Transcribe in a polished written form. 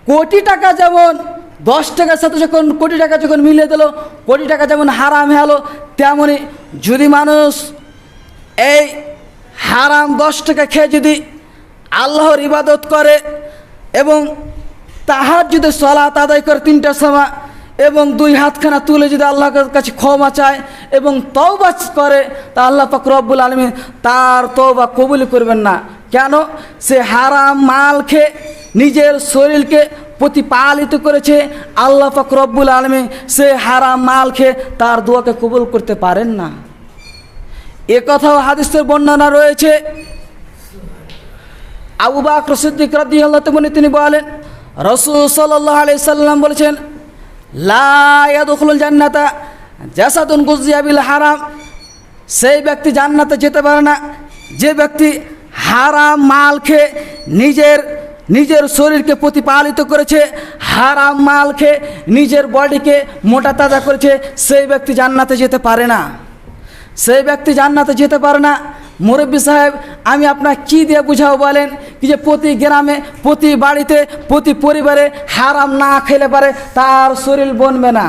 কোটি টাকা যেমন 10 টাকার সাথে যখন কোটি টাকা যখন মিলিয়ে দিল, কোটি টাকা যেমন হারাম হয়ে গেল, তেমনই যদি মানুষ এই হারাম 10 টাকা খেয়ে যদি আল্লাহর ইবাদত করে এবং তাহাজ্জুদের সালাত আদায় করে 3টার সময় এবং 2 হাতখানা তুলে যদি আল্লাহর কাছে ক্ষমা চায় এবং তওবা করে, তা আল্লাহ পাক রব্বুল আলামিন তার তওবা কবুল করবেন না। কেন? সে হারাম মাল খেয়ে নিজের শরীরকে প্রতিপালিত করেছে। আল্লাহ পাক রব্বুল আলামিন সে হারাম মাল খেয়ে তার দোয়াকে কবুল করতে পারেন না। এ কথাও হাদিসের বর্ণনা রয়েছে। আবু বকর সিদ্দিক রাদিয়াল্লাহু তাআলা তিনি বলেন, রাসূল সাল্লাল্লাহু আলাইহি সাল্লাম বলেছেন, লা ইয়াদখুলুল জান্নাতা জাসাদুন গুযিয়া বিল হারাম। সেই ব্যক্তি জান্নাতে যেতে পারে না যে ব্যক্তি হারাম মাল খেয়ে নিজের শরীরকে প্রতিপালিত করেছে, হারাম মাল খেয়ে নিজের বডিকে মোটা তাজা করেছে, সেই ব্যক্তি জান্নাতে যেতে পারে না। সেই ব্যক্তি জান্নাতে যেতে পারে না। মুরব্বী সাহেব, আমি আপনার কি দিয়ে বুঝাবো বলেন? কি যে প্রতি গ্রামে, প্রতি বাড়িতে, প্রতি পরিবারে হারাম না খেলে পারে তার শরীর বনবে না।